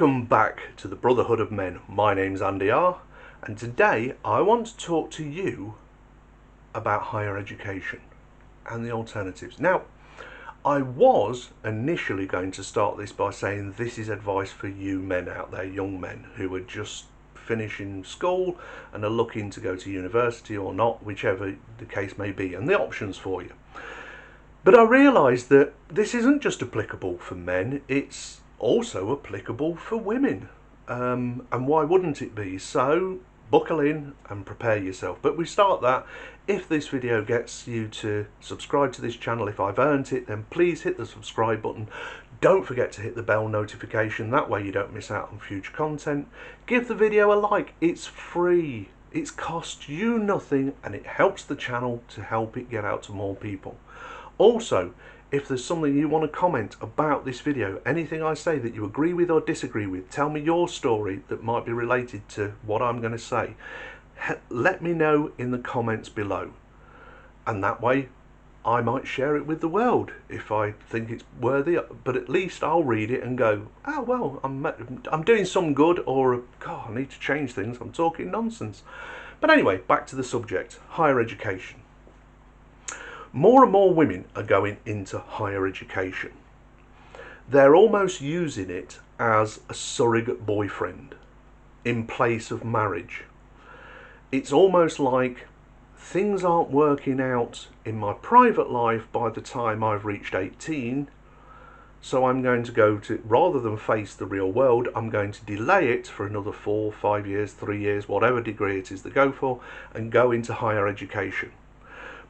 Welcome back to the Brotherhood of Men. My name's Andy R, and today I want to talk to you about higher education and the alternatives. Now, I was initially going to start this by saying this is advice for you men out there, young men who are just finishing school and are looking to go to university or not, whichever the case may be, and the options for you. But I realised that this isn't just applicable for men, it's also applicable for women. And why wouldn't it be? So buckle in and prepare yourself. But we start that. If this video gets you to subscribe to this channel, if I've earned it, then please hit the subscribe button. Don't forget to hit the bell notification, that way you don't miss out on future content. Give the video a like, it's free. It's cost you nothing and it helps the channel to help it get out to more people. Also, if there's something you want to comment about this video, anything I say that you agree with or disagree with, tell me your story that might be related to what I'm going to say. Let me know in the comments below. And that way, I might share it with the world if I think it's worthy. But at least I'll read it and go, oh, well, I'm doing some good, or, God, I need to change things. I'm talking nonsense. But anyway, back to the subject, higher education. More and more women are going into higher education. They're almost using it as a surrogate boyfriend in place of marriage. It's almost like things aren't working out in my private life by the time I've reached 18, so I'm going to go to, rather than face the real world, I'm going to delay it for another 4, 5 years, 3 years, whatever degree it is to go for, and go into higher education.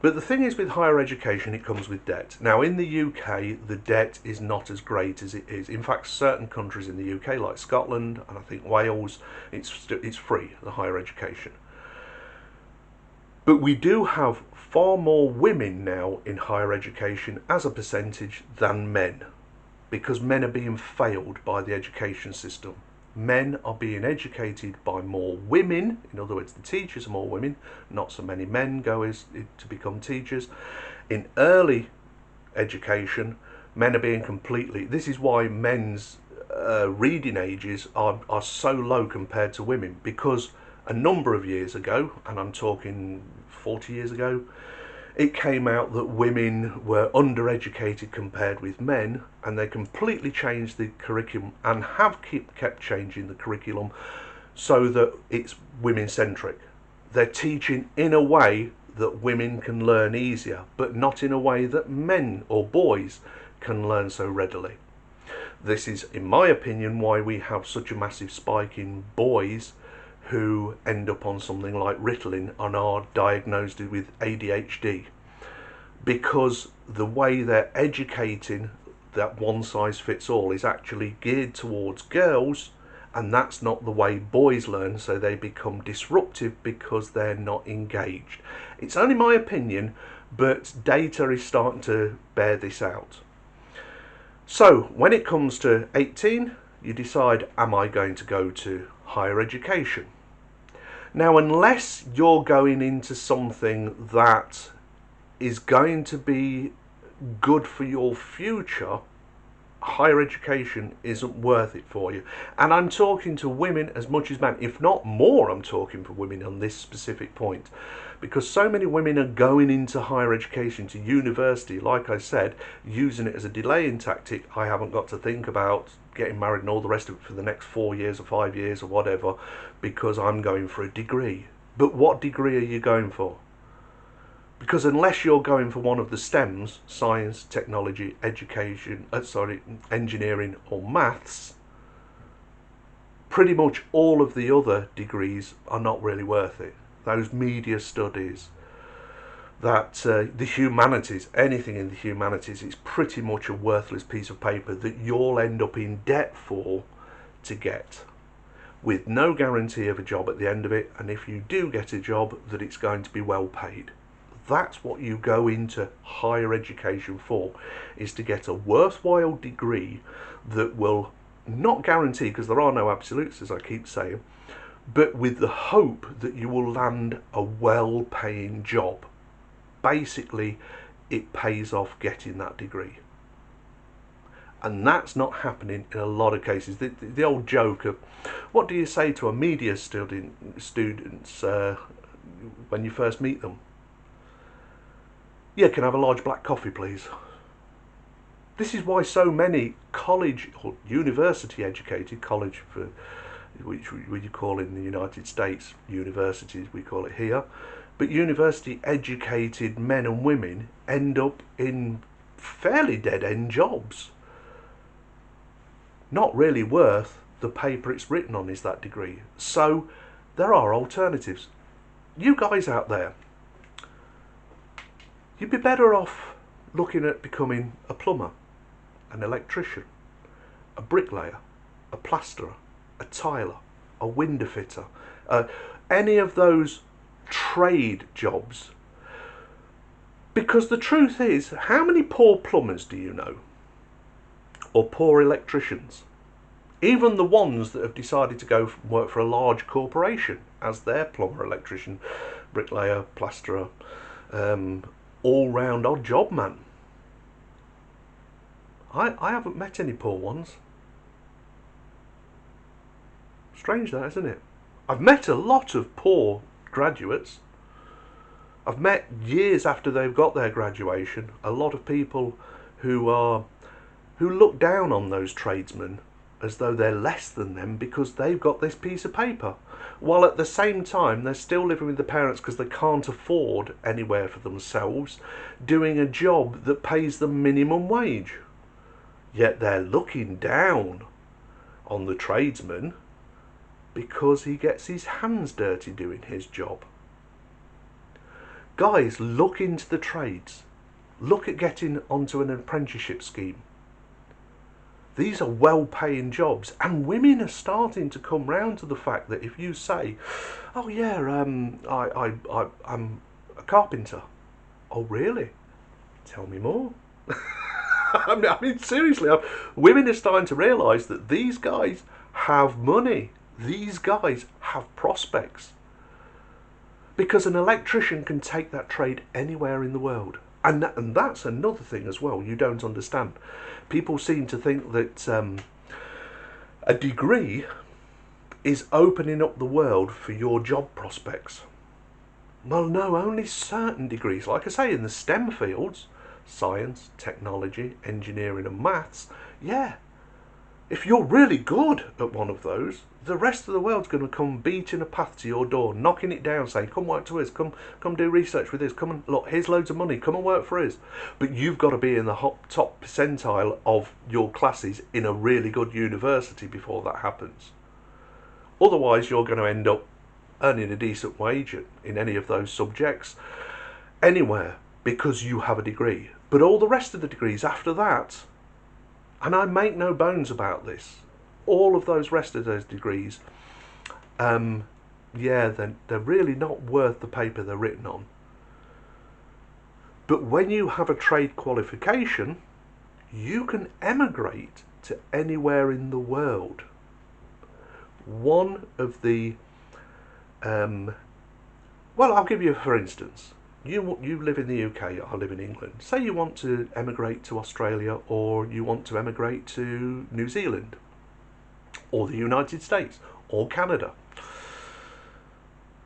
But the thing is, with higher education, it comes with debt. Now, in the UK, the debt is not as great as it is. In fact, certain countries in the UK, like Scotland and I think Wales, it's free, the higher education. But we do have far more women now in higher education as a percentage than men, because men are being failed by the education system. Men are being educated by more women, in other words, the teachers are more women, not so many men go to become teachers. In early education, men are being completely, this is why men's reading ages are so low compared to women, because a number of years ago, and I'm talking 40 years ago, it came out that women were undereducated compared with men, and they completely changed the curriculum and have kept changing the curriculum so that it's women-centric. They're teaching in a way that women can learn easier, but not in a way that men or boys can learn so readily. This is, in my opinion, why we have such a massive spike in boys who end up on something like Ritalin and are diagnosed with ADHD, because the way they're educating, that one size fits all, is actually geared towards girls, and that's not the way boys learn, so they become disruptive because they're not engaged. It's only my opinion, but data is starting to bear this out. So when it comes to 18, you decide, am I going to go to higher education? Now, unless you're going into something that is going to be good for your future, higher education isn't worth it for you. And I'm talking to women as much as men, if not more. I'm talking for women on this specific point, because so many women are going into higher education, to university, like I said, using it as a delaying tactic. I haven't got to think about getting married and all the rest of it for the next 4 years or 5 years or whatever, because I'm going for a degree. But what degree are you going for? Because unless you're going for one of the STEMs, science, technology, engineering or maths, pretty much all of the other degrees are not really worth it. Those media studies, the humanities, anything in the humanities is pretty much a worthless piece of paper that you'll end up in debt for to get, with no guarantee of a job at the end of it, and if you do get a job, that it's going to be well paid. That's what you go into higher education for, is to get a worthwhile degree that will not guarantee, because there are no absolutes, as I keep saying, but with the hope that you will land a well-paying job. Basically, it pays off getting that degree. And that's not happening in a lot of cases. The old joke of, what do you say to a media students when you first meet them? Yeah, can I have a large black coffee, please? This is why so many college or university educated, college for which you call in the United States universities, we call it here, but university educated men and women end up in fairly dead end jobs. Not really worth the paper it's written on, is that degree. So there are alternatives. You guys out there, you'd be better off looking at becoming a plumber, an electrician, a bricklayer, a plasterer, a tiler, a window fitter, any of those trade jobs. Because the truth is, how many poor plumbers do you know? Or poor electricians? Even the ones that have decided to go work for a large corporation as their plumber, electrician, bricklayer, plasterer, all-round odd job man. I haven't met any poor ones. Strange that, isn't it? I've met a lot of poor graduates. I've met, years after they've got their graduation, a lot of people who look down on those tradesmen as though they're less than them because they've got this piece of paper, while at the same time they're still living with the parents because they can't afford anywhere for themselves, doing a job that pays them minimum wage. Yet they're looking down on the tradesman because he gets his hands dirty doing his job. Guys, look into the trades. Look at getting onto an apprenticeship scheme. These are well-paying jobs, and women are starting to come round to the fact that if you say, "Oh yeah, I'm a carpenter," "Oh really? Tell me more." I mean, seriously, women are starting to realise that these guys have money. These guys have prospects. Because an electrician can take that trade anywhere in the world. And that's another thing as well you don't understand. People seem to think that a degree is opening up the world for your job prospects. Well, no, only certain degrees. Like I say, in the STEM fields, science, technology, engineering and maths, yeah. If you're really good at one of those, the rest of the world's going to come beating a path to your door, knocking it down, saying, "Come work to us, come do research with us, come and look, here's loads of money, come and work for us." But you've got to be in the top percentile of your classes in a really good university before that happens. Otherwise, you're going to end up earning a decent wage in any of those subjects anywhere because you have a degree. But all the rest of the degrees after that, and I make no bones about this, all of those rest of those degrees, yeah, they're really not worth the paper they're written on. But when you have a trade qualification, you can emigrate to anywhere in the world. One of the, well, I'll give you for instance. You live in the UK, I live in England. Say you want to emigrate to Australia, or you want to emigrate to New Zealand, or the United States, or Canada.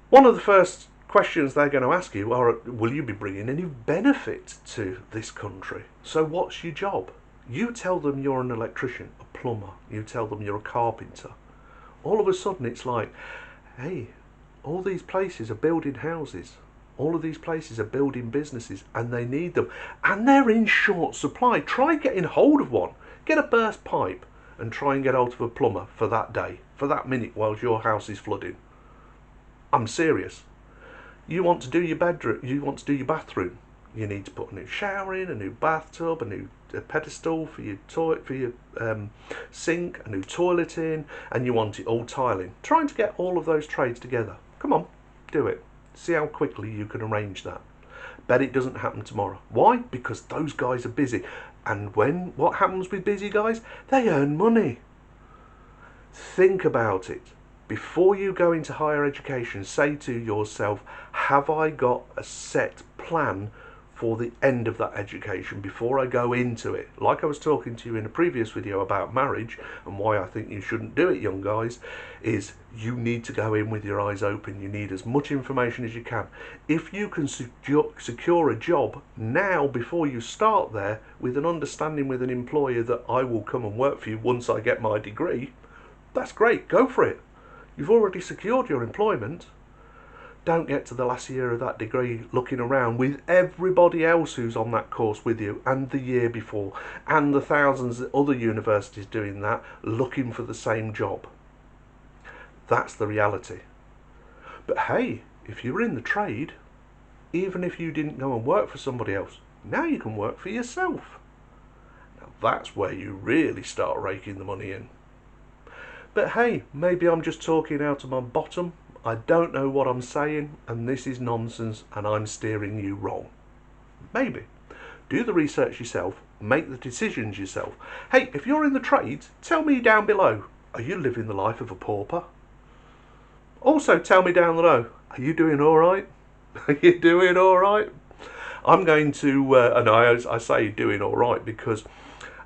One of the first questions they're going to ask you are, will you be bringing any benefit to this country? So what's your job? You tell them you're an electrician, a plumber. You tell them you're a carpenter. All of a sudden it's like, hey, all these places are building houses. All of these places are building businesses and they need them. And they're in short supply. Try getting hold of one. Get a burst pipe and try and get hold of a plumber for that day, for that minute while your house is flooding. I'm serious. You want to do your bedroom, you want to do your bathroom. You need to put a new shower in, a new bathtub, a new pedestal for your toilet, for your sink, a new toilet in, and you want it all tiling. Trying to get all of those trades together. Come on, do it. See how quickly you can arrange that. Bet it doesn't happen tomorrow. Why? Because those guys are busy. And what happens with busy guys? They earn money. Think about it. Before you go into higher education, say to yourself, have I got a set plan for the end of that education before I go into it. Like I was talking to you in a previous video about marriage and why I think you shouldn't do it, young guys, is you need to go in with your eyes open. You need as much information as you can. If you can secure a job now before you start there with an understanding with an employer that I will come and work for you once I get my degree, that's great, go for it. You've already secured your employment. Don't get to the last year of that degree looking around with everybody else who's on that course with you and the year before and the thousands of other universities doing that, looking for the same job. That's the reality. But hey, if you're in the trade, even if you didn't go and work for somebody else, now you can work for yourself. Now that's where you really start raking the money in. But hey, maybe I'm just talking out of my bottom. I don't know what I'm saying, and this is nonsense, and I'm steering you wrong. Maybe. Do the research yourself, make the decisions yourself. Hey, if you're in the trades, tell me down below, are you living the life of a pauper? Also, tell me down below, are you doing all right? Are you doing all right? I'm going to, and I say doing all right because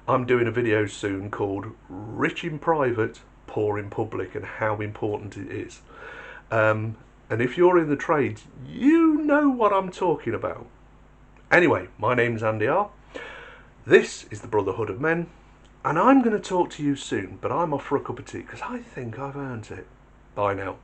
I'm doing a video soon called Rich in Private, Poor in Public, and how important it is. And if you're in the trades, you know what I'm talking about. Anyway, my name's Andy R. This is the Brotherhood of Men, and I'm going to talk to you soon, but I'm off for a cup of tea because I think I've earned it. Bye now.